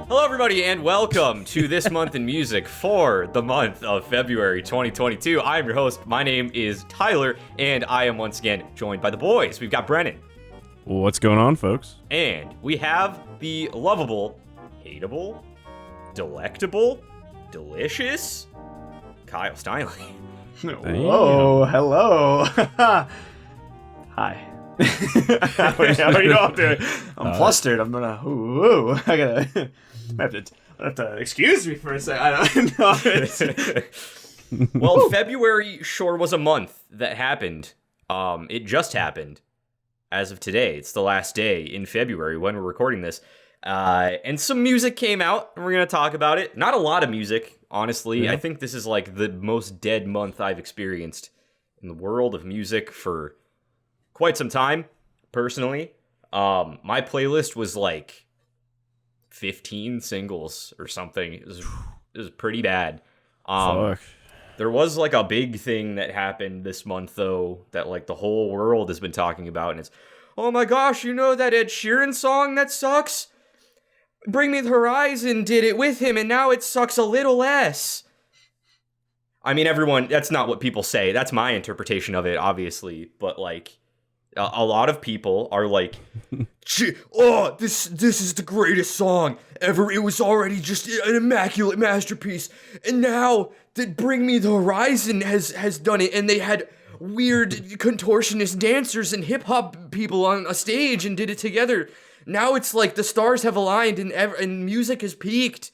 Hello, everybody, and welcome to This Month in Music for the month of February 2022. I am your host. My name is Tyler, and I am once again joined by the boys. We've got Brennan. What's going on, folks? And we have the lovable, hateable, delectable, delicious Kyle Steinley. Whoa, hello. Hi. How are you all doing? I'm flustered. I'm gonna. I have to excuse me for a second. I don't know. Well, February sure was a month that happened. It just happened as of today. It's the last day in February when we're recording this. And some music came out, and we're gonna talk about it. Not a lot of music, honestly. Yeah. I think this is like the most dead month I've experienced in the world of music for quite some time, personally. My playlist was like 15 singles or something. It was pretty bad. Fuck. There was like a big thing that happened this month, though, that like the whole world has been talking about, and it's, oh my gosh, you know that Ed Sheeran song that sucks? Bring Me the Horizon did it with him, and now it sucks a little less. I mean, everyone, that's not what people say. That's my interpretation of it, obviously, but like, a lot of people are like, oh, this is the greatest song ever. It was already just an immaculate masterpiece. And now that Bring Me the Horizon has done it, and they had weird contortionist dancers and hip-hop people on a stage and did it together. Now it's like the stars have aligned and music has peaked.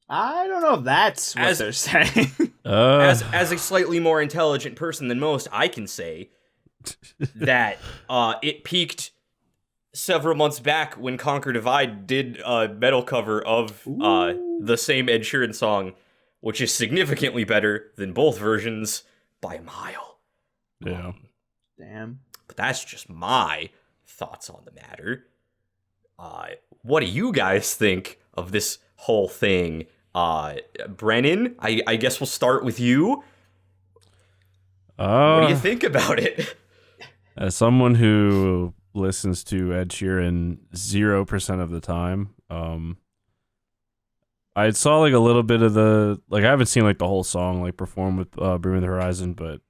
I don't know if that's what they're saying. As a slightly more intelligent person than most, I can say that it peaked several months back when Conquer Divide did a metal cover of the same Ed Sheeran song, which is significantly better than both versions by a mile. Yeah. Damn. But that's just my thoughts on the matter. What do you guys think of this whole thing? Brennan, I guess we'll start with you. What do you think about it? As someone who listens to Ed Sheeran 0% of the time, I saw like a little bit of I haven't seen like the whole song like perform with Bring Me the Horizon, but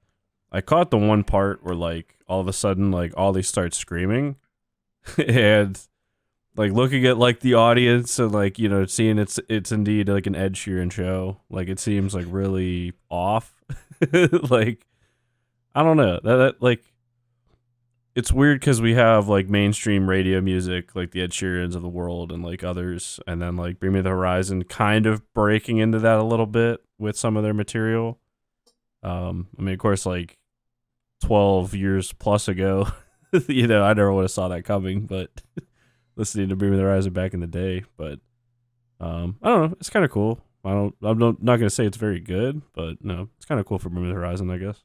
I caught the one part where like all of a sudden like Ollie starts screaming and like looking at like the audience and like, you know, seeing it's indeed like an Ed Sheeran show. Like it seems like really off. Like, I don't know, that like, it's weird because we have like mainstream radio music like the Ed Sheerans of the world and like others, and then like Bring Me the Horizon kind of breaking into that a little bit with some of their material. I mean, of course, like 12 years plus ago, you know, I never would have saw that coming, but listening to Bring Me the Horizon back in the day, but I don't know, it's kind of cool. I'm not gonna say it's very good, but no, it's kind of cool for Bring Me the Horizon, I guess.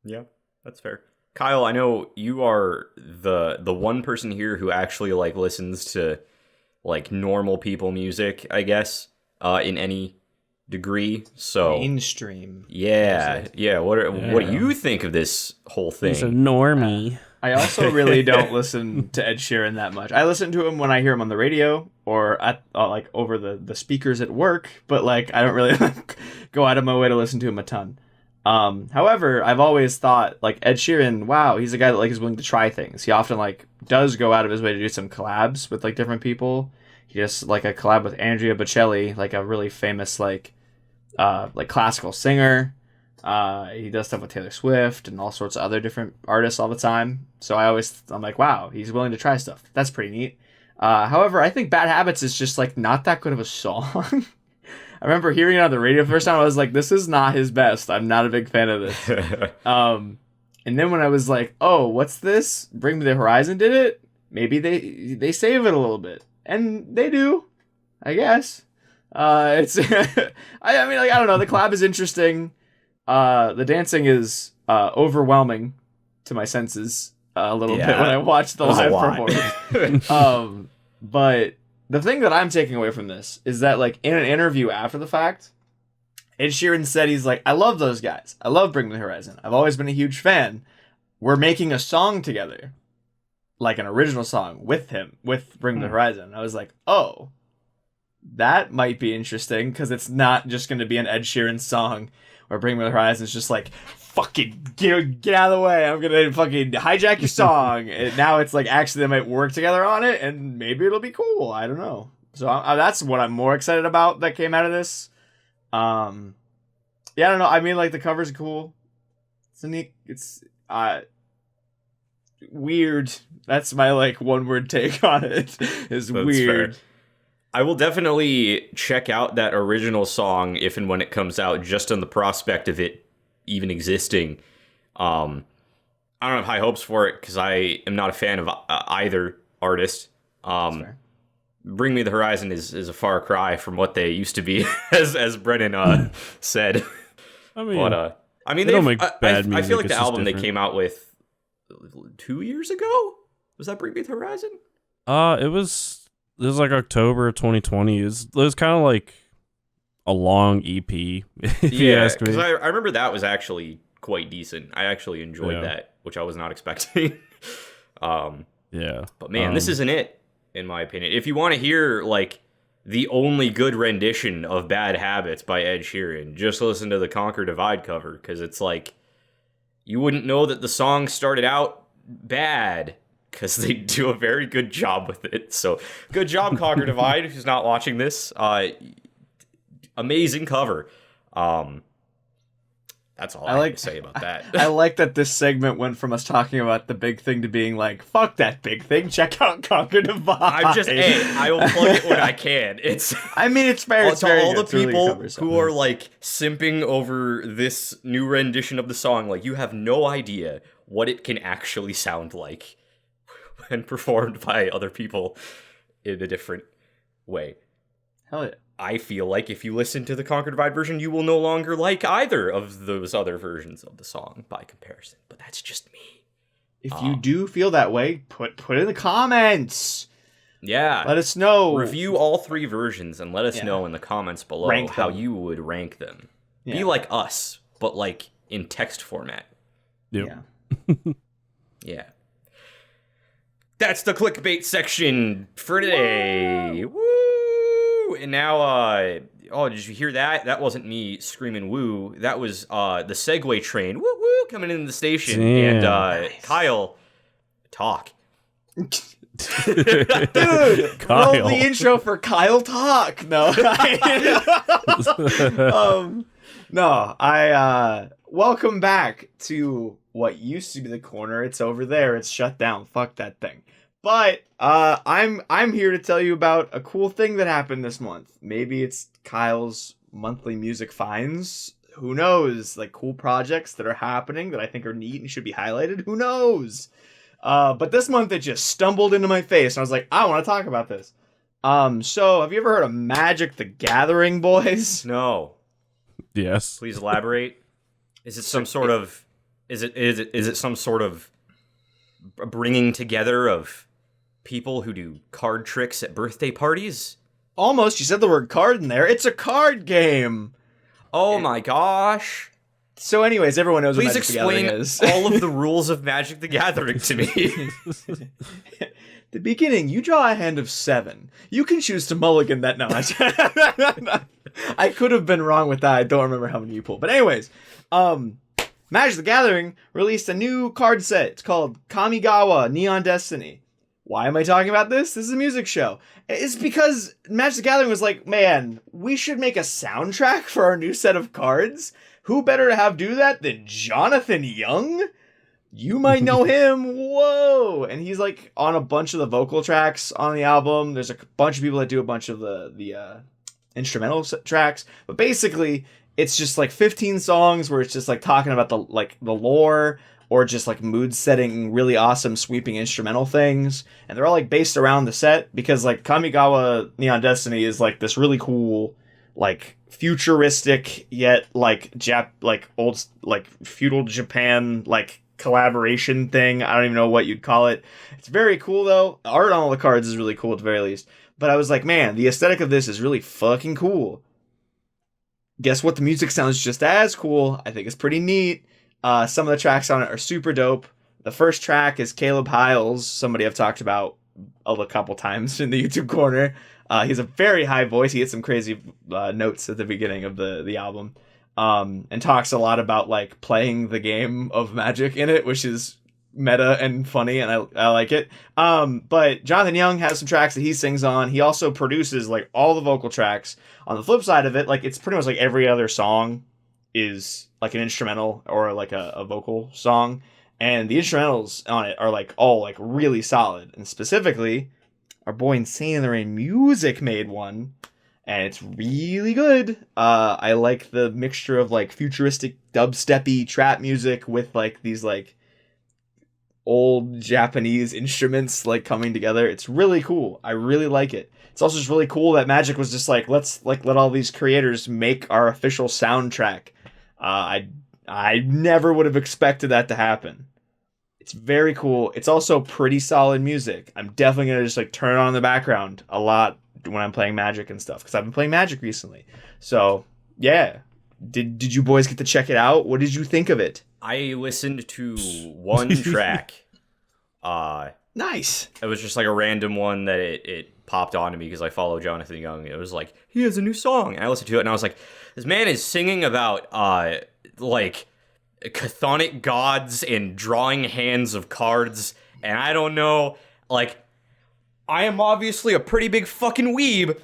Yeah, that's fair. Kyle, I know you are the one person here who actually like listens to like normal people music, I guess, in any degree. So mainstream. Yeah. What do you think of this whole thing? He's a normie. I also really don't listen to Ed Sheeran that much. I listen to him when I hear him on the radio or at like over the speakers at work, but like I don't really go out of my way to listen to him a ton. However, I've always thought like Ed Sheeran, wow, he's a guy that like is willing to try things. He often like does go out of his way to do some collabs with like different people. He does like a collab with Andrea Bocelli, like a really famous like classical singer. He does stuff with Taylor Swift and all sorts of other different artists all the time. So I'm like, wow, he's willing to try stuff. That's pretty neat. However, I think Bad Habits is just like not that good of a song. I remember hearing it on the radio the first time. I was like, this is not his best. I'm not a big fan of this. And then when I was like, oh, what's this? Bring Me the Horizon did it? Maybe they save it a little bit. And they do, I guess. It's I mean, like, I don't know. The collab is interesting. The dancing is overwhelming to my senses a little bit when I watched the live performance. But the thing that I'm taking away from this is that, like, in an interview after the fact, Ed Sheeran said he's like, I love those guys. I love Bring Me the Horizon. I've always been a huge fan. We're making a song together. Like an original song with him, with Bring Me the Horizon. I was like, oh, that might be interesting because it's not just going to be an Ed Sheeran song where Bring Me the Horizon is just like, fucking get out of the way, I'm gonna fucking hijack your song. And now it's like, actually they might work together on it and maybe it'll be cool. I don't know. So that's what I'm more excited about that came out of this. Yeah, I don't know. I mean, like, the cover's cool. It's neat. It's weird. That's my like one word take on it. Is weird. Fair. I will definitely check out that original song if and when it comes out, just on the prospect of it even existing. I don't have high hopes for it because I am not a fan of either artist. Bring Me the Horizon is a far cry from what they used to be, as Brennan said. I mean, but I mean, they don't make bad music. I feel like it's the just album different. they came out with 2 years ago, was that Bring Me the Horizon? It was like October 2020. It was kind of like a long EP, if you ask me. because I remember that was actually quite decent. I actually enjoyed that, which I was not expecting. Yeah. But man, this isn't it, in my opinion. If you want to hear like the only good rendition of Bad Habits by Ed Sheeran, just listen to the Conquer Divide cover, because it's like, you wouldn't know that the song started out bad, because they do a very good job with it. So good job, Conquer Divide, who's not watching this. Amazing cover. That's all I have to say about that. I like that this segment went from us talking about the big thing to being like, fuck that big thing, check out Conquer Divide. I will plug it when I can. I mean, it's fair. It's to all good. the It's really people covers who something. are like simping over this new rendition of the song, like, you have no idea what it can actually sound like when performed by other people in a different way. Hell yeah. I feel like if you listen to the Conquer Divide version, you will no longer like either of those other versions of the song by comparison. But that's just me. If you do feel that way, put it in the comments. Yeah. Let us know. Review all 3 versions and let us know in the comments below Rank how them. you would rank them. Yeah. Be like us, but like in text format. Yep. Yeah. Yeah. That's the clickbait section for today. Woo! And now, did you hear that? That wasn't me screaming woo. That was the Segway train, woo woo, coming into the station. Damn. And Nice. Kyle, talk. Dude, Kyle. roll the intro for Kyle Talk. No. Welcome back to what used to be the corner. It's over there. It's shut down. Fuck that thing. But I'm here to tell you about a cool thing that happened this month. Maybe it's Kyle's monthly music finds. Who knows? Like, cool projects that are happening that I think are neat and should be highlighted. Who knows? But this month it just stumbled into my face and I was like, I want to talk about this. So have you ever heard of Magic the Gathering, boys? No. Yes. Please elaborate. Is it some sort of... Is it some sort of bringing together of people who do card tricks at birthday parties? Almost. You said the word card in there. It's a card game. Oh my gosh. So anyways, everyone knows Please what Magic the Gathering explain is. all of the rules of Magic the Gathering to me. The beginning, you draw a hand of 7. You can choose to mulligan that. No, I could have been wrong with that. I don't remember how many you pulled. But anyways, Magic the Gathering released a new card set. It's called Kamigawa Neon Destiny. Why am I talking about this? This is a music show. It's because Magic the Gathering was like, man, we should make a soundtrack for our new set of cards. Who better to have do that than Jonathan Young? You might know him. Whoa. And he's like on a bunch of the vocal tracks on the album. There's a bunch of people that do a bunch of the instrumental tracks. But basically, it's just like 15 songs where it's just like talking about the lore or just like mood setting, really awesome sweeping instrumental things. And they're all like based around the set because like Kamigawa Neon Destiny is like this really cool, like futuristic yet like old like feudal Japan like collaboration thing. I don't even know what you'd call it. It's very cool though. The art on all the cards is really cool at the very least. But I was like, man, the aesthetic of this is really fucking cool. Guess what? The music sounds just as cool. I think it's pretty neat. Some of the tracks on it are super dope. The first track is Caleb Hiles, somebody I've talked about a couple times in the YouTube corner. He has a very high voice. He hits some crazy notes at the beginning of the album, and talks a lot about like playing the game of Magic in it, which is meta and funny, and I like it. But Jonathan Young has some tracks that he sings on. He also produces like all the vocal tracks. On the flip side of it, like it's pretty much like every other song is like an instrumental or like a vocal song, and the instrumentals on it are like all like really solid. And specifically, our boy Insane in the Rain Music made one, and it's really good. I like the mixture of like futuristic dubsteppy trap music with like these like old Japanese instruments like coming together. It's really cool. I really like it. It's also just really cool that Magic was just like, let's like let all these creators make our official soundtrack. I never would have expected that to happen. It's very cool. It's also pretty solid music. I'm definitely gonna just like turn it on in the background a lot when I'm playing Magic and stuff, because I've been playing Magic recently. So yeah, did you boys get to check it out? What did you think of it? I listened to one track. Nice. It was just like a random one that it popped onto me because I follow Jonathan Young. It was like, he has a new song. And I listened to it and I was like, this man is singing about like chthonic gods and drawing hands of cards, and I don't know, like, I am obviously a pretty big fucking weeb,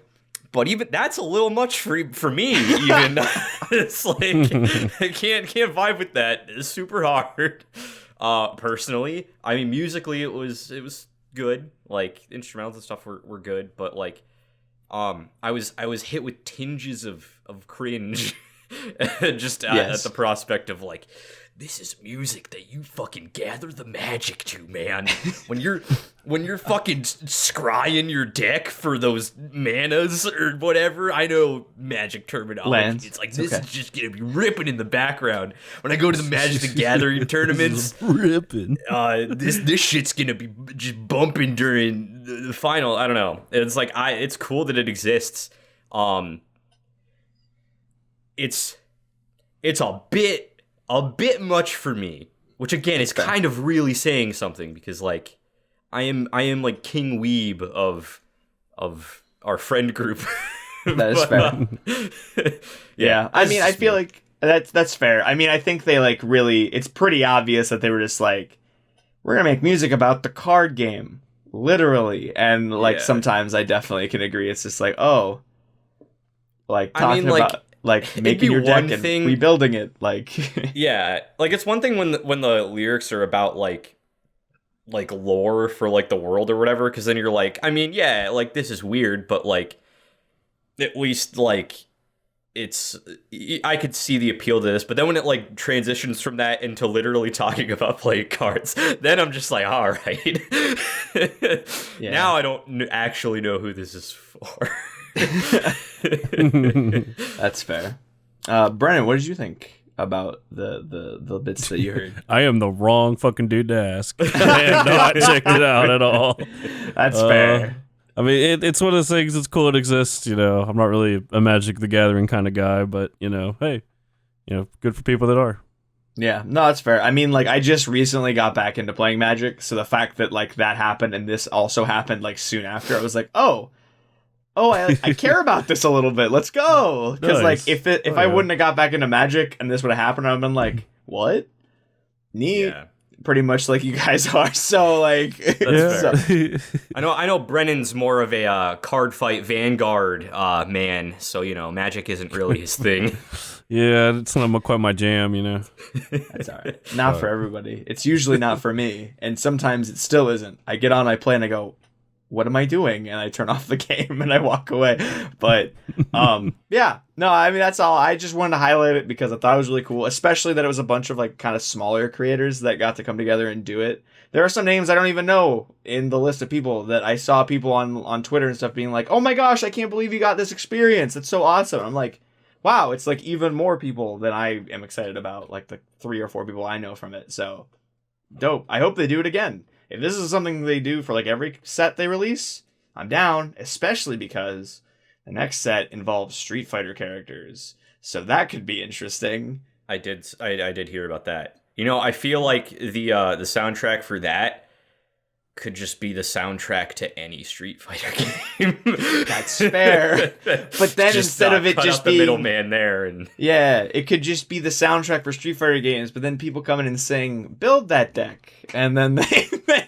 but even that's a little much for me. Even it's like I can't vibe with that. It's super hard. Personally, I mean, musically it was good. Like instrumentals and stuff were good, but like, I was hit with tinges of cringe, just at the prospect of like, this is music that you fucking gather the magic to, man. When you're fucking scrying your deck for those manas or whatever. I know Magic terminology. Lands. It's like, this is just gonna be ripping in the background when I go to the Magic the Gathering tournaments. Ripping. This shit's gonna be just bumping during the final. I don't know. It's like it's cool that it exists. It's a bit much for me, which again is kind of really saying something, because like I am like King Weeb of our friend group. That is fair. Yeah. I mean, I feel like that's fair. I mean, I think they like really, it's pretty obvious that they were just like, we're gonna make music about the card game, literally. And like sometimes I definitely can agree. It's just like, oh, like talking about like making your deck and rebuilding it, like yeah, like it's one thing when the lyrics are about like lore for like the world or whatever, because then you're like, I mean, yeah, like this is weird, but like at least like it's, I could see the appeal to this. But then when it like transitions from that into literally talking about playing cards, then I'm just like, all right. Now I don't actually know who this is for. That's fair. Brennan, what did you think about the bits that you heard? I am the wrong fucking dude to ask. I have not checked it out at all. That's fair. I mean, it's one of those things. It's cool it exists. You know, I'm not really a Magic the Gathering kind of guy, but you know, hey, you know, good for people that are. Yeah, no, that's fair. I mean, like, I just recently got back into playing Magic, so the fact that like that happened and this also happened like soon after, I was like, oh, I care about this a little bit. Let's go. Because Nice. like if I wouldn't have got back into Magic and this would have happened, I'd have been like, what? Neat. Yeah. Pretty much like you guys are. So like, That's fair. I know Brennan's more of a card fight Vanguard man, so you know, Magic isn't really his thing. Yeah, it's not quite my jam, you know. That's all right. Not for everybody. It's usually not for me, and sometimes it still isn't. I get on, I play, and I go, what am I doing? And I turn off the game and I walk away. But yeah, no, I mean, that's all. I just wanted to highlight it because I thought it was really cool, especially that it was a bunch of like kind of smaller creators that got to come together and do it. There are some names I don't even know in the list of people that I saw people on Twitter and stuff being like, oh my gosh, I can't believe you got this experience. It's so awesome. I'm like, wow, it's like even more people than I am excited about, like the 3 or 4 people I know from it. So dope. I hope they do it again. If this is something they do for like every set they release, I'm down, especially because the next set involves Street Fighter characters. So that could be interesting. I did hear about that. You know, I feel like the soundtrack for that could just be the soundtrack to any Street Fighter game. That's fair. But then just, instead of it cut just out the being middleman there, and yeah, it could just be the soundtrack for Street Fighter games. But then people come in and sing, "Build that deck," and then then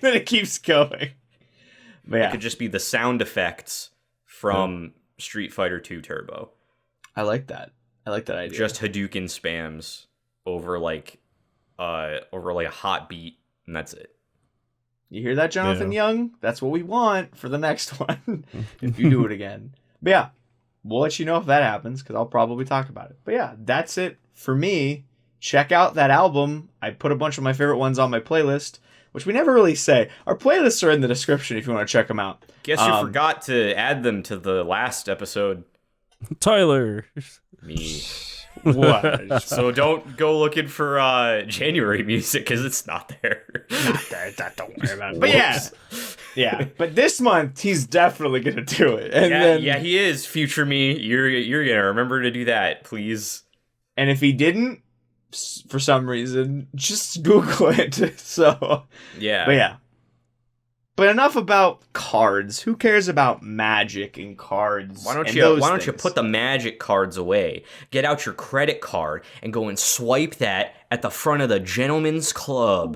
it keeps going. But yeah, it could just be the sound effects from Street Fighter 2 Turbo. I like that. I like that idea. Just Hadouken spams over like a hot beat, and that's it. You hear that, Jonathan Young? That's what we want for the next one. If you do it again. But yeah, we'll let you know if that happens, because I'll probably talk about it. But yeah, that's it for me. Check out that album. I put a bunch of my favorite ones on my playlist, which we never really say. Our playlists are in the description if you want to check them out. Guess you forgot to add them to the last episode. Tyler. Me. What? So don't go looking for January music, because it's not there. Not there. Don't worry about it. But yeah. But this month he's definitely gonna do it. And then he is. Future me, you're gonna remember to do that, please. And if he didn't, for some reason, just Google it. So yeah. But yeah. But enough about cards. Who cares about magic and cards? Why don't you put the magic cards away? Get out your credit card and go and swipe that at the front of the gentleman's club.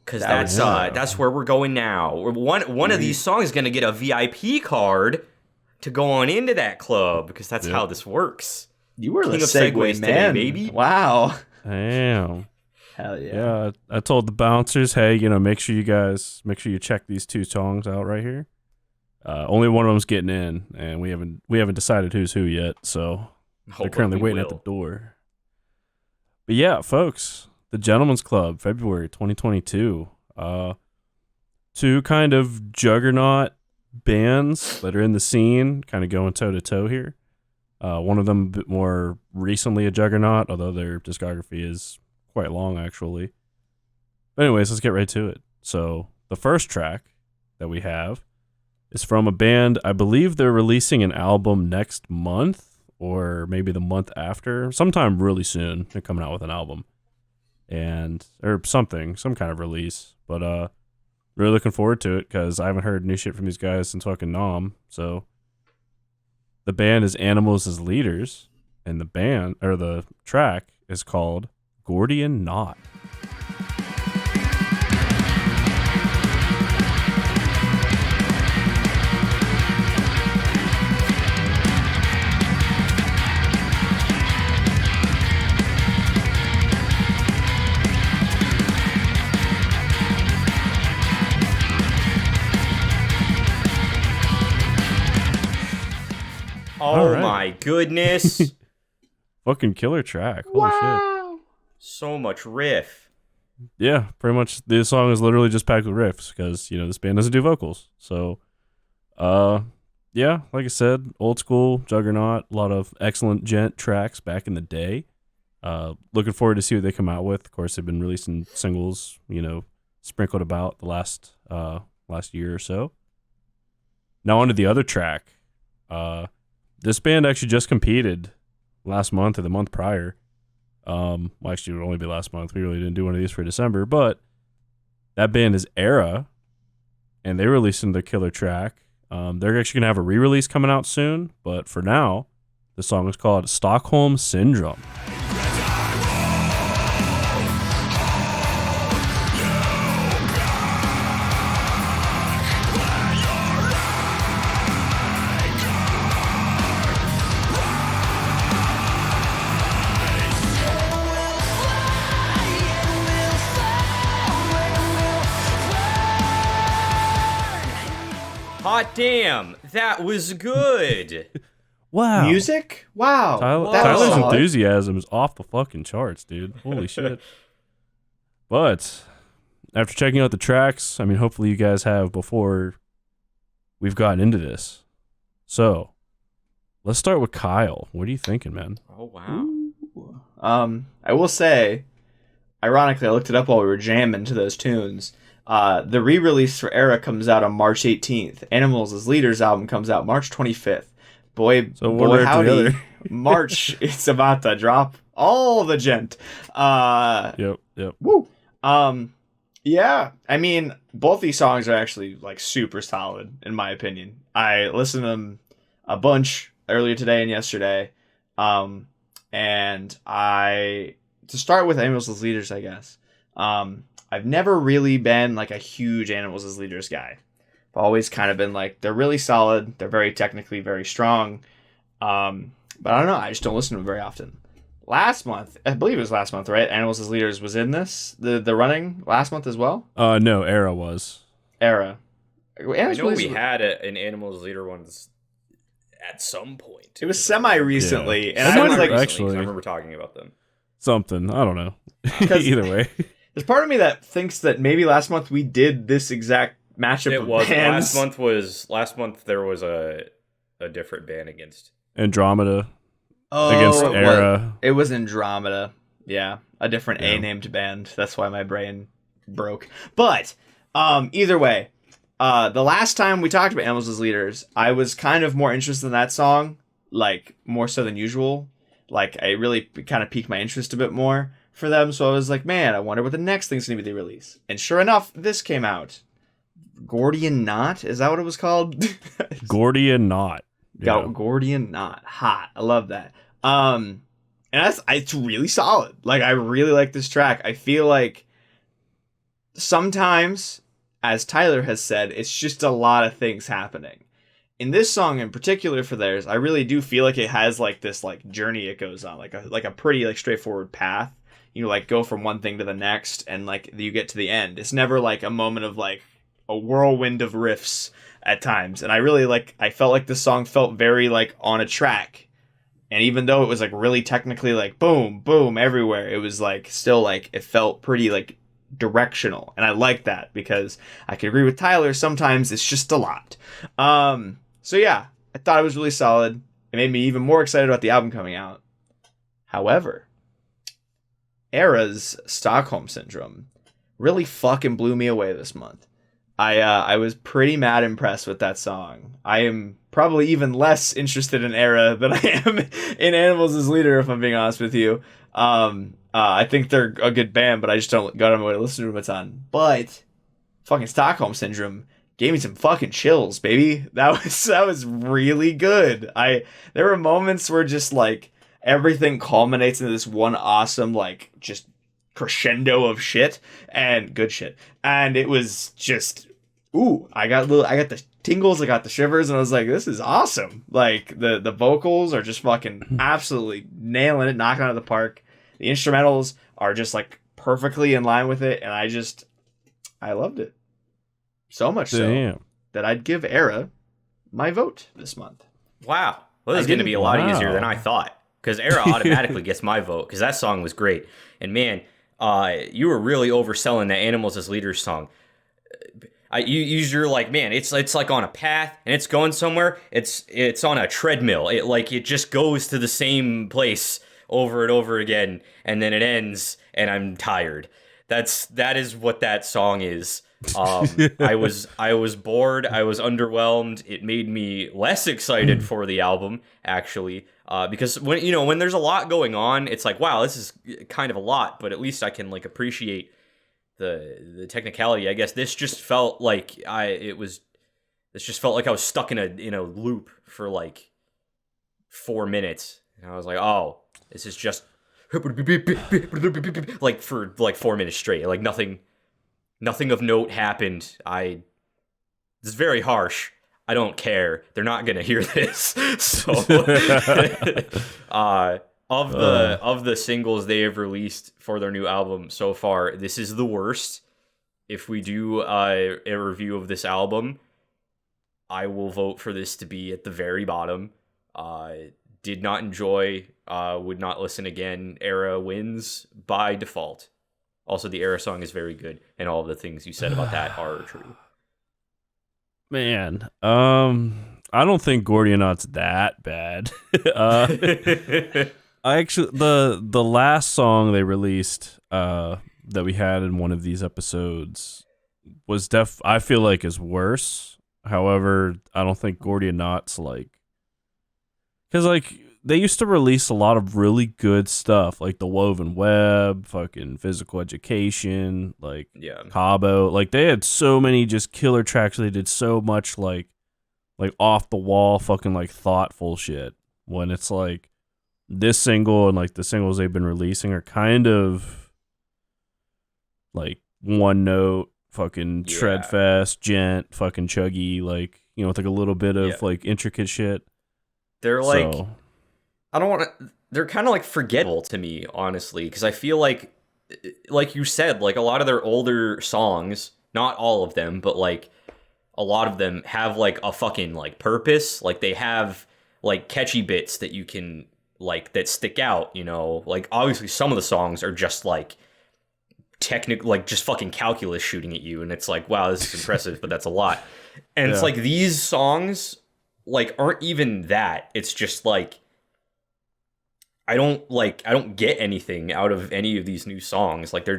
Because that's where we're going now. One of these songs is gonna get a VIP card to go on into that club, because that's how this works. You were King the of segue segues man, today, baby. Wow. Damn. Hell yeah. Yeah, I told the bouncers, hey, make sure you check these two songs out right here. Only one of them's getting in, and we haven't decided who's who yet, so they're currently waiting at the door. But yeah, folks, the Gentleman's Club, February 2022. Two kind of juggernaut bands that are in the scene, kind of going toe to toe here. One of them a bit more recently a juggernaut, although their discography is quite long, actually. But anyways, let's get right to it. So the first track that we have is from a band. I believe they're releasing an album next month, or maybe the month after, sometime really soon. They're coming out with an album or some kind of release. But really looking forward to it, because I haven't heard new shit from these guys since fucking Nom. So the band is Animals as Leaders, and the track is called Gordian Knot. Oh my goodness. Fucking killer track. Holy shit. So much riff. Yeah, pretty much. The song is literally just packed with riffs, because this band doesn't do vocals. So, yeah, like I said, old school juggernaut. A lot of excellent gent tracks back in the day. Looking forward to see what they come out with. Of course, they've been releasing singles, sprinkled about the last year or so. Now onto the other track. This band actually just competed last month or the month prior. Well, actually, it would only be last month. We really didn't do one of these for December, but that band is Era, and they released their killer track. They're actually going to have a re-release coming out soon, but for now, the song is called Stockholm Syndrome. Hot damn, that was good. Wow. Music? Wow. Tyler's enthusiasm is off the fucking charts, dude. Holy shit. But after checking out the tracks, hopefully you guys have before we've gotten into this. So, let's start with Kyle. What are you thinking, man? Oh, wow. Ooh. I will say, ironically, I looked it up while we were jamming to those tunes. The re-release for Era comes out on March 18th. Animals as Leaders album comes out March 25th. Boy howdy, March, it's about to drop all the gent. Yep. Woo. Yeah, I mean, both these songs are actually like super solid in my opinion. I listened to them a bunch earlier today and yesterday, um, and I to start with Animals as Leaders, I guess. I've never really been like a huge Animals as Leaders guy. I've always kind of been like they're really solid, they're very technically very strong, but I don't know, I just don't listen to them very often. Last month, I believe it was last month, right? Animals as Leaders was in this, the running last month as well. No, Era was. Era. I Animals know we Leaders- had an Animals Leader ones at some point. It was semi recently, Yeah. and I was like, Actually- 'cause I remember talking about them. Something. I don't know. 'Cause- Either way. there's part of me that thinks that maybe last month we did this exact matchup. It of was bands. last month. There was a different band against. Andromeda Oh, against it was- Era. It was Andromeda. Yeah, a different Yeah. A-named band. That's why my brain broke. But either way, the last time we talked about Animals as Leaders, I was kind of more interested in that song, like more so than usual. Like I really kind of piqued my interest a bit more for them. So I was like, man, I wonder what the next thing's gonna be they release. And sure enough, this came out. Gordian Knot, is that what it was called? Gordian Knot. Yeah. Gordian Knot. Hot. I love that. And it's really solid. Like I really like this track. I feel like sometimes, as Tyler has said, it's just a lot of things happening. In this song in particular for theirs, I really do feel like it has like this like journey it goes on, like a pretty like straightforward path. You like go from one thing to the next and like you get to the end. It's never like a moment of like a whirlwind of riffs at times. And I felt like this song felt very like on a track. And even though it was like really technically like boom, boom everywhere, it was like still like it felt pretty like directional. And I like that because I could agree with Tyler, sometimes it's just a lot. So yeah, I thought it was really solid. It made me even more excited about the album coming out. However, Era's Stockholm Syndrome really fucking blew me away this month. I was pretty mad impressed with that song. I am probably even less interested in Era than I am in Animals as Leader, if I'm being honest with you. I think they're a good band, but I just don't got on my way to listen to them a ton. But fucking Stockholm Syndrome gave me some fucking chills, baby. That was really good. There were moments where just like everything culminates into this one awesome like just crescendo of shit and good shit. And it was just I got the tingles, I got the shivers, and I was like, this is awesome. Like the vocals are just fucking absolutely nailing it, knocking it out of the park. The instrumentals are just like perfectly in line with it, and I loved it. So much so that I'd give Era my vote this month. Wow. Well, this is going to be a lot easier than I thought, because Era automatically gets my vote, because that song was great. And man, you were really overselling that Animals as Leaders song. You're like, man, it's like on a path and it's going somewhere. It's on a treadmill. It just goes to the same place over and over again, and then it ends, and I'm tired. That is what that song is. I was bored. I was underwhelmed. It made me less excited for the album, actually, because when there's a lot going on, it's like, wow, this is kind of a lot, but at least I can like appreciate the technicality. I guess this just felt like I was stuck in a loop for like 4 minutes, and I was like, oh, this is just like for like 4 minutes straight, like nothing of note happened. It's very harsh. I don't care. They're not gonna hear this. So of the singles they have released for their new album so far, this is the worst. If we do a review of this album, I will vote for this to be at the very bottom. Did not enjoy, would not listen again. Era wins by default. Also, the Era song is very good, and all of the things you said about that are true. Man, I don't think Gordian Knots that bad. I actually the last song they released that we had in one of these episodes was I feel like is worse. However, I don't think Gordian Knots like, because like they used to release a lot of really good stuff, like The Woven Web, fucking Physical Education, like Yeah. Cabo. Like they had so many just killer tracks. They did so much like off the wall, fucking like thoughtful shit. When it's like this single and like the singles they've been releasing are kind of like one note, fucking shred fast, gent, fucking chuggy, like, you know, with like a little bit of like intricate shit. They're like, I don't want to, they're kind of like forgettable to me, honestly, because I feel like you said, like a lot of their older songs, not all of them, but like a lot of them have like a fucking like purpose. Like they have like catchy bits that you can like that stick out, you know, like obviously some of the songs are just like technical, like just fucking calculus shooting at you, and it's like, wow, this is impressive, but that's a lot. And it's like these songs like aren't even that. It's just like I don't get anything out of any of these new songs. Like they're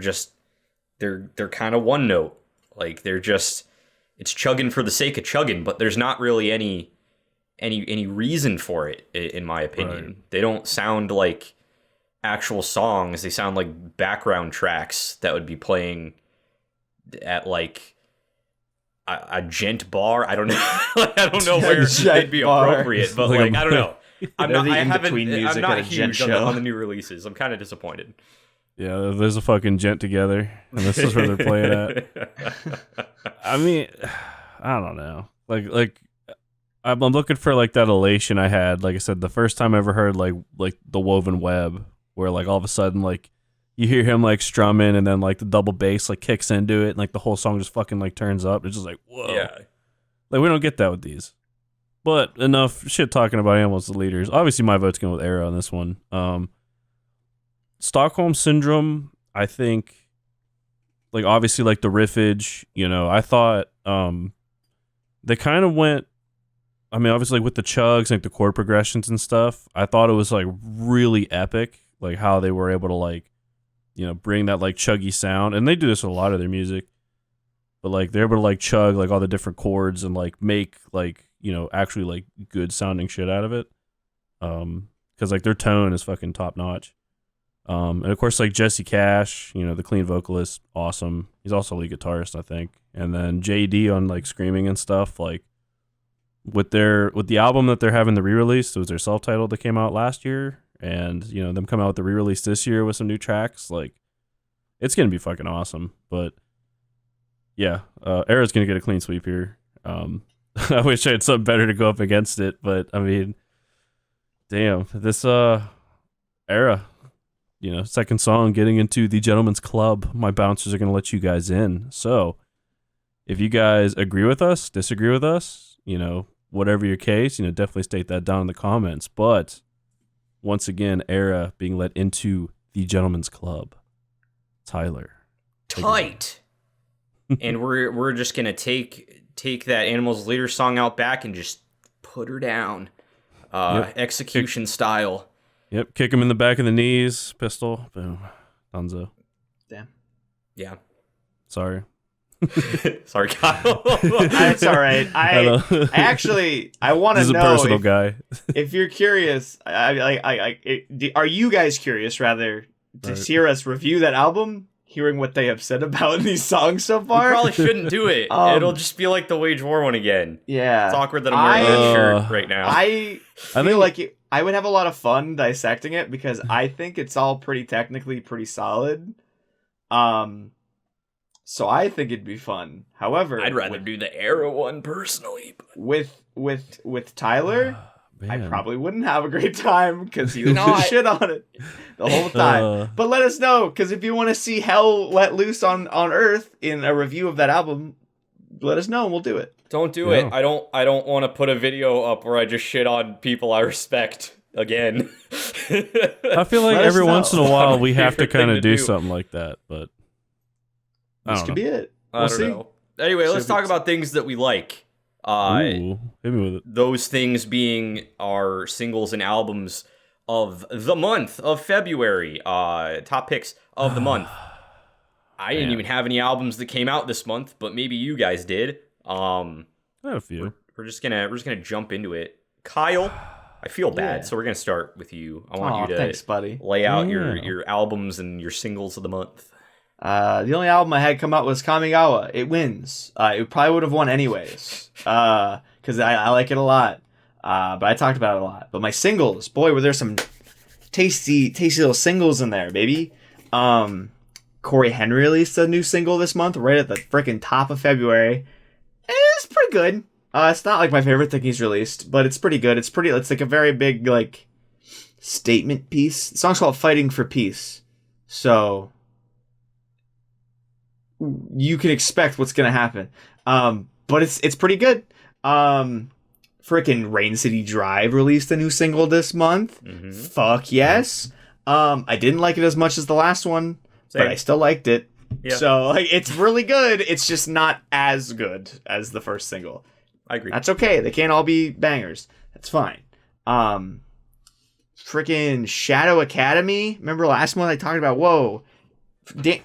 kind of one note. Like they're just, it's chugging for the sake of chugging, but there's not really any reason for it, in my opinion. Right. They don't sound like actual songs. They sound like background tracks that would be playing at like a gent bar. I don't know. I don't know where they'd be appropriate, but like I don't know. I'm not huge on the new releases. I'm kind of disappointed. Yeah, there's a fucking gent together, and this is where they're playing at. I mean, I don't know. Like I'm looking for like that elation I had. Like I said, the first time I ever heard like The Woven Web, where like all of a sudden like you hear him like strumming, and then like the double bass like kicks into it, and like the whole song just fucking like turns up. It's just like, whoa. Yeah. Like we don't get that with these. But enough shit talking about Animals as leaders. Obviously, my vote's going with Era on this one. Stockholm Syndrome, I think, like obviously like the riffage, you know, I thought they kind of went, I mean, obviously like with the chugs, like the chord progressions and stuff, I thought it was like really epic, like how they were able to like, you know, bring that like chuggy sound. And they do this with a lot of their music, but like they're able to like chug like all the different chords and like make like, you know, actually like good sounding shit out of it. Cause like their tone is fucking top notch. And of course like Jesse Cash, you know, the clean vocalist, awesome. He's also a lead guitarist, I think. And then JD on like screaming and stuff, like with the album that they're having the re-release, it was their self-titled that came out last year, and you know, them come out with the re-release this year with some new tracks, like it's gonna be fucking awesome. But yeah, Era's gonna get a clean sweep here. I wish I had something better to go up against it, but I mean, damn, this Era, you know, second song getting into the Gentleman's Club. My bouncers are going to let you guys in. So if you guys agree with us, disagree with us, you know, whatever your case, you know, definitely state that down in the comments. But once again, Era being let into the Gentleman's Club. Tyler. Tight. And we're just going to take that Animals Leader song out back and just put her down. Execution style. Yep, kick him in the back of the knees, pistol, boom, Dunzo. Damn. Yeah. Sorry. Sorry, Kyle. That's all right. I want to know. This is a personal guy. If you're curious, are you guys curious rather to hear us review that album? Hearing what they have said about these songs so far, we probably shouldn't do it. It'll just be like the Wage War one again. Yeah, it's awkward that I'm wearing that shirt right now. I feel like I would have a lot of fun dissecting it because I think it's all technically pretty solid. So I think it'd be fun. However, I'd rather do the Era one personally. But... With Tyler. I probably wouldn't have a great time because he would shit on it the whole time. But let us know, because if you want to see hell let loose on Earth in a review of that album, let us know and we'll do it. Don't do it. I don't want to put a video up where I just shit on people I respect again. I feel like every once in a while we have to kind of do something like that, but this could be it. We'll see. Anyway, let's talk about things that we like. Ooh, hit me with it. Those things being our singles and albums of the month of February. Top picks of the month. I didn't even have any albums that came out this month, but maybe you guys did. I had a few. We're just gonna jump into it. Kyle, I feel bad, Yeah. so we're gonna start with you. I want Aw, you to thanks, buddy. lay out Yeah. your albums and your singles of the month. The only album I had come out was Kamigawa. It wins. It probably would have won anyways. Because I like it a lot. But I talked about it a lot. But my singles, boy, were there some tasty little singles in there, baby. Corey Henry released a new single this month, right at the freaking top of February. It's pretty good. It's not like my favorite thing he's released, but it's pretty good. It's like a very big like statement piece. The song's called "Fighting for Peace," so you can expect what's gonna happen. But it's pretty good. Freaking Rain City Drive released a new single this month. Mm-hmm. Fuck yes. I didn't like it as much as the last one, Same. but I still liked it. Yeah. So like, it's really good. It's just not as good as the first single. I agree. That's okay. They can't all be bangers. That's fine. Freaking Shadow Academy. Remember last month I talked about, whoa. Danny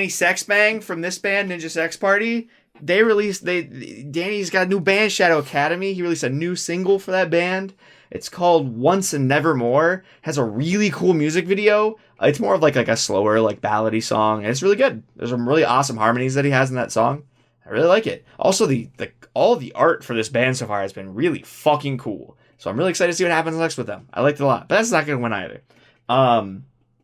Sexbang from this band, Ninja Sex Party. Danny's got a new band, Shadow Academy. He released a new single for that band. It's called Once and Nevermore. Has a really cool music video. It's more of like a slower, like ballady song. And it's really good. There's some really awesome harmonies that he has in that song. I really like it. Also, all the art for this band so far has been really fucking cool. So I'm really excited to see what happens next with them. I liked it a lot. But that's not going to win either.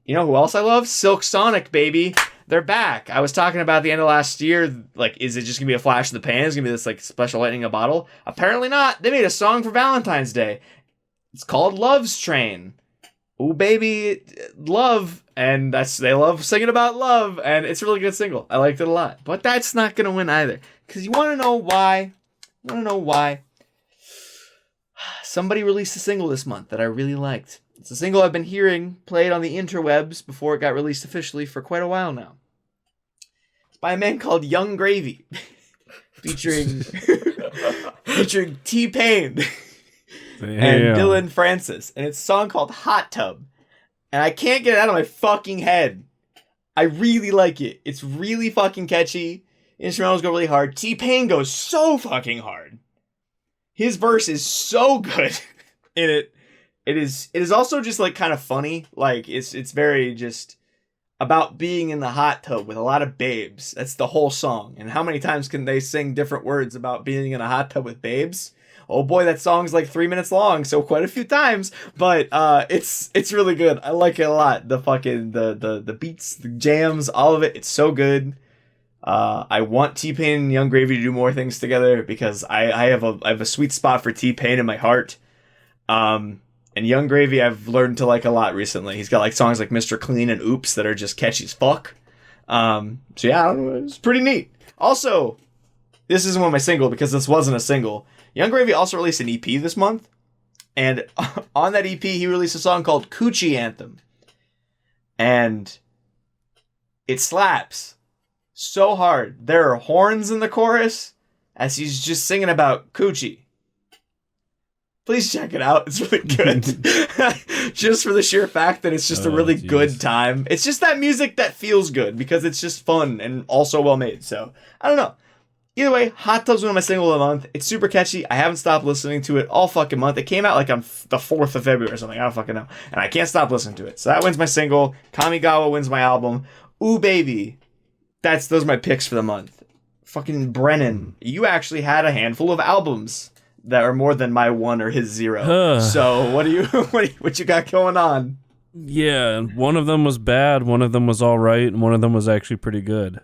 You know who else I love? Silk Sonic, baby. They're back. I was talking about the end of last year. Like, is it just going to be a flash in the pan? Is it going to be this like special lightning in a bottle? Apparently not. They made a song for Valentine's Day. It's called Love's Train. Ooh, baby, love. And they love singing about love. And it's a really good single. I liked it a lot. But that's not going to win either. Because you want to know why? Somebody released a single this month that I really liked. It's a single I've been hearing played on the interwebs before it got released officially for quite a while now. It's by a man called Young Gravy. featuring T-Pain. And Dylan Francis, and it's a song called Hot Tub, and I can't get it out of my fucking head. I really like it. It's really fucking catchy. Instrumentals go really hard. T-Pain goes so fucking hard. His verse is so good in it. It is also just like kind of funny. Like it's very just about being in the hot tub with a lot of babes. That's the whole song. And how many times can they sing different words about being in a hot tub with babes? Oh boy, that song's like 3 minutes long, so quite a few times. But it's really good. I like it a lot. The fucking the beats, the jams, all of it. It's so good. I want T-Pain and Young Gravy to do more things together because I have a sweet spot for T-Pain in my heart. And Young Gravy I've learned to like a lot recently. He's got like songs like Mr. Clean and Oops that are just catchy as fuck. So yeah, I don't know, it's pretty neat. Also, this isn't one of my single because this wasn't a single. Young Gravy also released an EP this month, and on that EP, he released a song called Coochie Anthem. And it slaps so hard. There are horns in the chorus as he's just singing about coochie. Please check it out. It's really good. Just for the sheer fact that it's just a really good time. It's just that music that feels good because it's just fun and also well made. So, I don't know. Either way, Hot Tub's one of my single of the month. It's super catchy. I haven't stopped listening to it all fucking month. It came out like on the 4th of February or something. I don't fucking know. And I can't stop listening to it. So that wins my single. Kamigawa wins my album. Ooh, baby. Those are my picks for the month. Fucking Brennan, you actually had a handful of albums that are more than my 1 or his 0. So what you got going on? Yeah, one of them was bad, one of them was all right, and one of them was actually pretty good.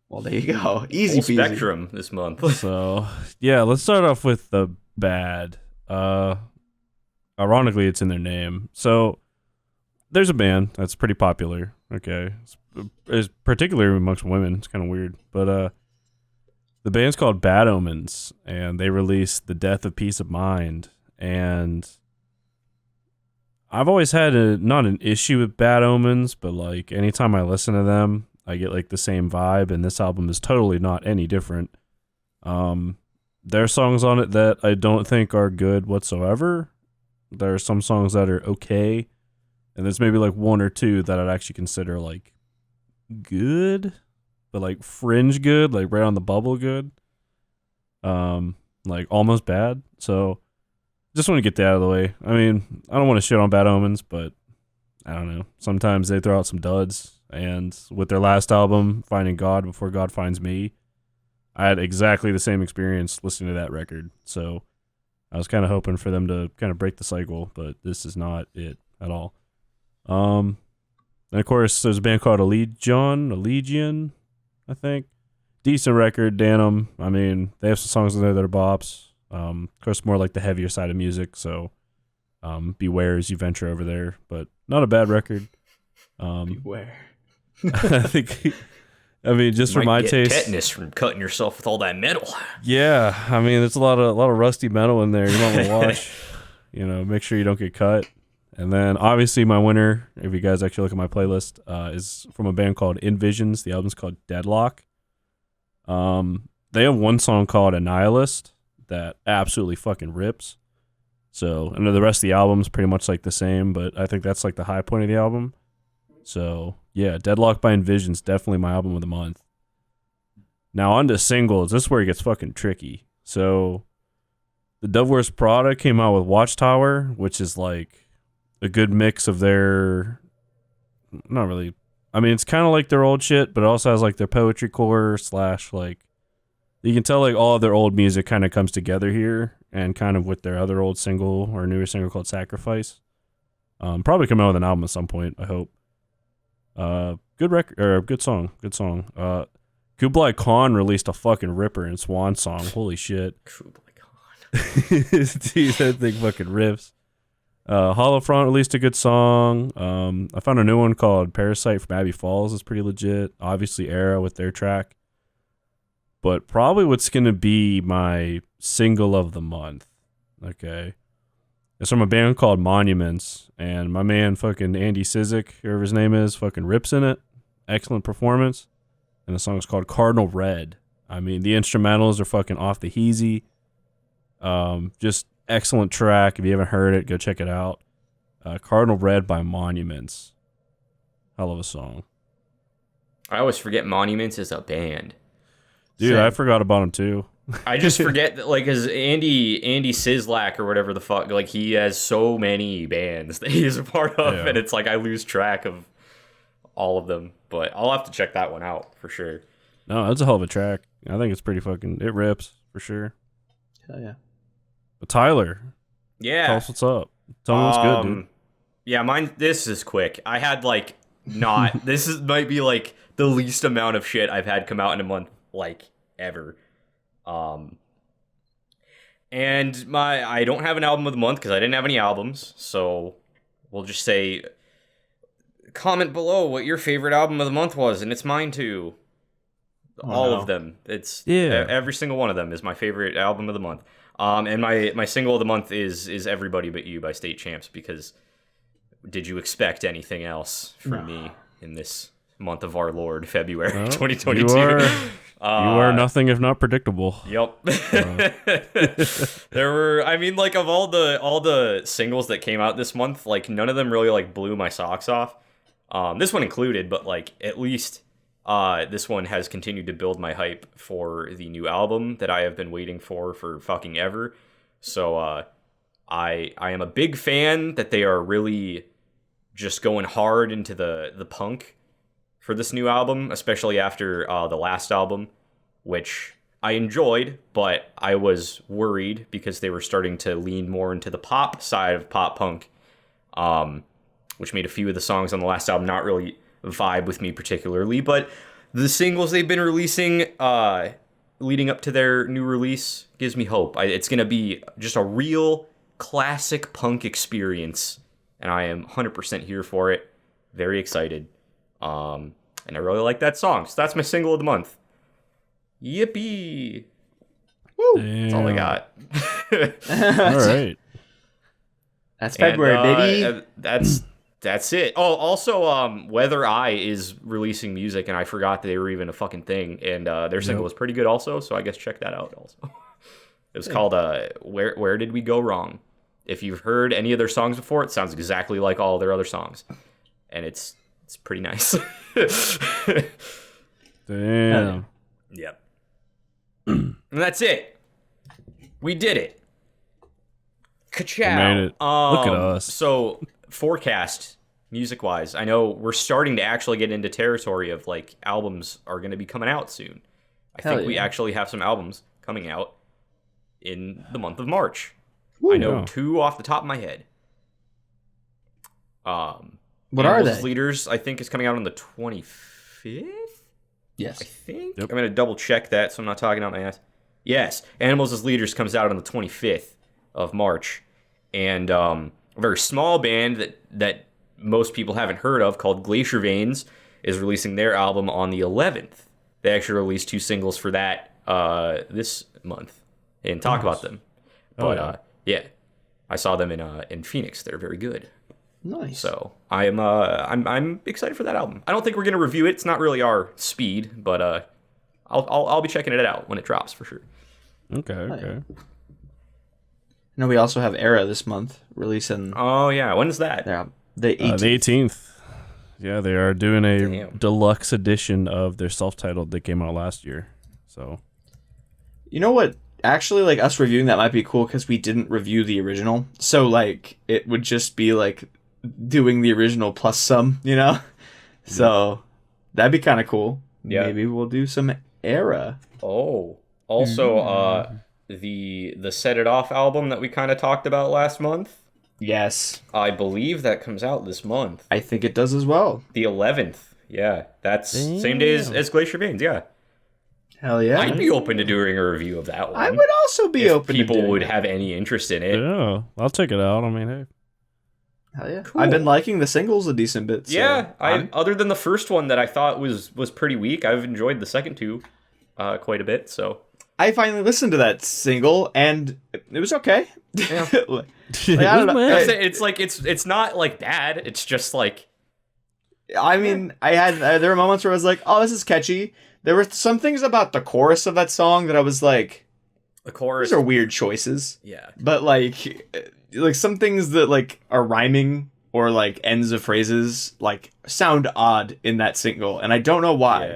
Well, there you go. Easy Whole peasy. spectrum this month. So, yeah, let's start off with the bad. Ironically, it's in their name. So, there's a band that's pretty popular, okay? It's particularly amongst women. It's kind of weird. But, the band's called Bad Omens, and they released The Death of Peace of Mind. And I've always had not an issue with Bad Omens, but, like, anytime I listen to them, I get like the same vibe, and this album is totally not any different. There are songs on it that I don't think are good whatsoever. There are some songs that are okay, and there's maybe like 1 or 2 that I'd actually consider like good, but like fringe good, like right on the bubble good. Like almost bad. So just want to get that out of the way. I mean, I don't want to shit on Bad Omens, but I don't know. Sometimes they throw out some duds, and with their last album, Finding God Before God Finds Me, I had exactly the same experience listening to that record. So I was kind of hoping for them to kind of break the cycle, but this is not it at all. And of course, there's a band called Allegian, I think. Decent record, Danum. I mean, they have some songs in there that are bops. Of course, more like the heavier side of music, so beware as you venture over there. But not a bad record. Beware. I think. I mean, just for my get taste, tetanus from cutting yourself with all that metal. yeah. I mean, there's a lot of rusty metal in there. You might want to watch. Make sure you don't get cut. And then obviously my winner, if you guys actually look at my playlist, is from a band called Invisions. The album's called Deadlock. They have one song called Annihilist that absolutely fucking rips. So, and the rest of the album's pretty much like the same, but I think that's like the high point of the album. So, yeah, Deadlock by Invisions, definitely my album of the month. Now, on to singles. This is where it gets fucking tricky. So, the Dove Wears Prada came out with Watchtower, which is like a good mix of their... Not really... I mean, it's kind of like their old shit, but it also has like their poetry core / like... You can tell like all of their old music kind of comes together here, and kind of with their other old single or newer single called Sacrifice. Probably come out with an album at some point, I hope. Good record, or good song. Kublai Khan released a fucking ripper in Swan Song. Holy shit. Kublai Khan. Dude, that thing fucking riffs. Hollow Front released a good song. I found a new one called Parasite from Abbey Falls. It's pretty legit. Obviously, Era with their track. But probably what's going to be my single of the month. Okay. It's from a band called Monuments. And my man fucking Andy Sizik, whoever his name is, fucking rips in it. Excellent performance. And the song's called Cardinal Red. I mean, the instrumentals are fucking off the heezy. Just excellent track. If you haven't heard it, go check it out. Cardinal Red by Monuments. Hell of a song. I always forget Monuments is a band. Dude, Same. I forgot about him too. I just forget that, like, as Andy Sislak or whatever the fuck, like, he has so many bands that he is a part of, Yeah. and it's like I lose track of all of them. But I'll have to check that one out for sure. No, that's a hell of a track. I think it's pretty fucking... It rips, for sure. Hell yeah. But Tyler, Yeah. tell us what's up. Tell me what's good, dude. Yeah, mine. This is quick. I had like not. Might be like the least amount of shit I've had come out in a month, like ever. And I don't have an album of the month because I didn't have any albums. So we'll just say, comment below what your favorite album of the month was, and it's mine too. All of them. It's every single one of them is my favorite album of the month. And my single of the month is Everybody But You by State Champs, because did you expect anything else from me in this month of our Lord, February 2022? You are nothing if not predictable. Yep. There were, I mean, like, of all the singles that came out this month, like, none of them really like blew my socks off. This one included, but like at least this one has continued to build my hype for the new album that I have been waiting for fucking ever. So I am a big fan that they are really just going hard into the punk for this new album, especially after the last album, which I enjoyed, but I was worried because they were starting to lean more into the pop side of pop punk, which made a few of the songs on the last album not really vibe with me particularly. But the singles they've been releasing leading up to their new release gives me hope. It's going to be just a real classic punk experience, and I am 100% here for it. Very excited. And I really like that song. So that's my single of the month. Yippee! Woo! Damn. That's all I got. All right. That's February, baby. That's it. Oh, also, Weather Eye is releasing music, and I forgot that they were even a fucking thing. And their single was pretty good also, so I guess check that out also. It was called Where Did We Go Wrong? If you've heard any of their songs before, it sounds exactly like all their other songs. And it's pretty nice. Damn. Yep. And that's it. We did it. Ka-chow. made it. Look at us. So, forecast, music-wise, I know we're starting to actually get into territory of, like, albums are going to be coming out soon. I think we actually have some albums coming out in the month of March. Ooh, I know 2 off the top of my head. What are they? Leaders, I think, is coming out on the 25th? Yes. I think. Yep. I'm going to double check that so I'm not talking out my ass. Yes, Animals as Leaders comes out on the 25th of March. And a very small band that most people haven't heard of called Glacier Veins is releasing their album on the 11th. They actually released 2 singles for that this month and talk about them. But yeah, I saw them in Phoenix. They're very good. Nice. So I'm excited for that album. I don't think we're gonna review it. It's not really our speed, but I'll be checking it out when it drops for sure. Okay. No, we also have Era this month releasing. Oh yeah, when's that? The 18th. The 18th. Yeah, they are doing a Damn. deluxe edition of their self-titled that came out last year. So, You know what? Actually, like us reviewing that might be cool because we didn't review the original. So like it would just be like doing the original plus some, you know? So that'd be kind of cool. Yeah. Maybe we'll do some Era. Oh, also the Set It Off album that we kind of talked about last month. Yes. I believe that comes out this month, I think it does as well. the 11th. Yeah, that's same day as Glacier Veins. Yeah, Hell yeah. I'd be open to doing a review of that one. I would also be if open to people doing would it. have any interest in it. yeah, I'll check it out. I mean, hey. Hell yeah. Cool. I've been liking the singles a decent bit. So Yeah, other than the first one that I thought was pretty weak, I've enjoyed the second 2 quite a bit. So I finally listened to that single and it was okay. Yeah. Like, I don't know. it's like it's not like bad. It's just like I mean, there were moments where I was like, "Oh, this is catchy." There were some things about the chorus of that song that I was like, the chorus. "These are weird choices." Yeah, But like some things that like are rhyming or like ends of phrases like sound odd in that single, and I don't know why.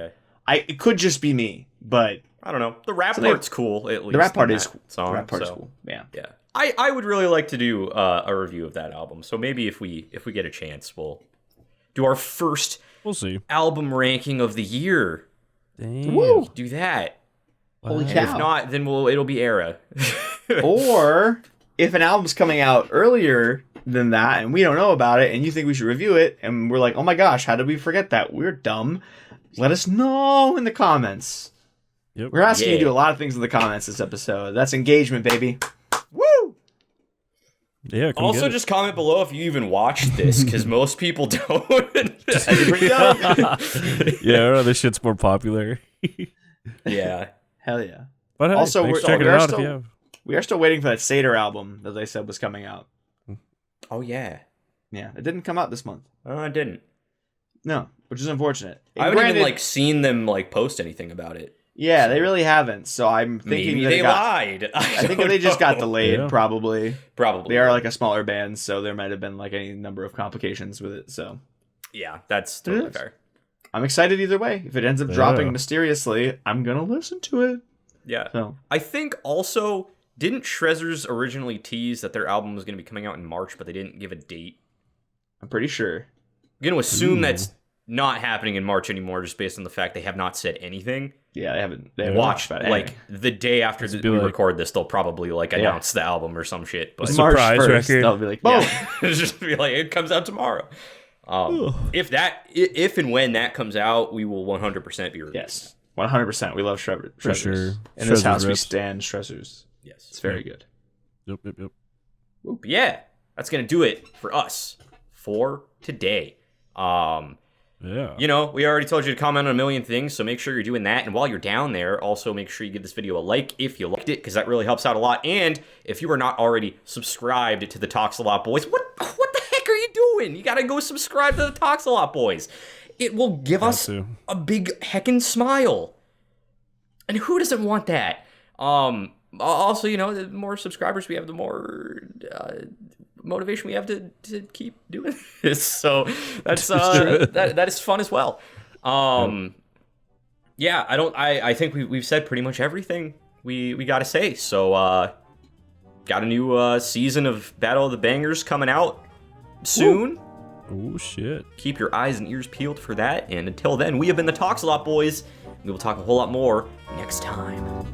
Yeah. It could just be me, but I don't know. The rap So part's cool. At least the rap part in is that cool. song. The rap part is so, cool. Yeah. Yeah, I would really like to do a review of that album. So maybe if we get a chance, we'll do our first We'll see. album ranking of the year. Damn. Woo! Do that. Holy And cow. if not, then it'll be Era. Or if an album's coming out earlier than that and we don't know about it and you think we should review it and we're like, oh my gosh, how did we forget that? We're dumb. Let us know in the comments. Yep. We're asking you to Yeah. do a lot of things in the comments this episode. That's engagement, baby. Woo! Yeah. Come Also, get it. just comment below if you even watched this, because most people don't. Yeah, this shit's more popular. Yeah. Hell yeah. But hey, Also, thanks for we're- checking we it are out still- if you have. We are still waiting for that Seder album that they said was coming out. Oh, yeah. Yeah, it didn't come out this month. Oh, I didn't. No, which is unfortunate. I haven't Granted, even, seen them, post anything about it. Yeah, they really haven't. So I'm thinking Maybe that they it got, lied. I think they just got delayed, Yeah. probably. Probably. They are like a smaller band, so there might have been like any number of complications with it. So Yeah, that's totally is. fair. I'm excited either way. If it ends up Yeah. dropping mysteriously, I'm gonna listen to it. Yeah. So I think also, didn't Shrezzers originally tease that their album was going to be coming out in March, but they didn't give a date? I'm pretty sure. I'm going to assume Ooh. that's not happening in March anymore, just based on the fact they have not said anything. Yeah, they haven't. They haven't Watch, talked about anything. the day after be we like- record this, they'll probably announce the album or some shit. But It's March surprise 1st, record. they'll be like, boom. yeah, it's just be like it comes out tomorrow. If and when that comes out, we will 100% be reviewing. Yes, 100%. We love Shrezzers. For sure. In this Shrezzers house, we rips. stand Shrezzers. Yes. It's very good. Yep. But yeah, that's gonna do it for us for today. Yeah. We already told you to comment on a million things, so make sure you're doing that. And while you're down there, also make sure you give this video a like if you liked it, because that really helps out a lot. And if you are not already subscribed to the Talks a Lot Boys, what the heck are you doing? You gotta go subscribe to the Talks a Lot Boys. It will give us to. a big heckin' smile. And who doesn't want that? Also, the more subscribers we have, the more motivation we have to keep doing this. So that's that is fun as well. Yeah, I think we've said pretty much everything we got to say. So got a new season of Battle of the Bangers coming out soon. Oh shit. Keep your eyes and ears peeled for that. And until then, we have been the Talks a Lot Boys. We will talk a whole lot more next time.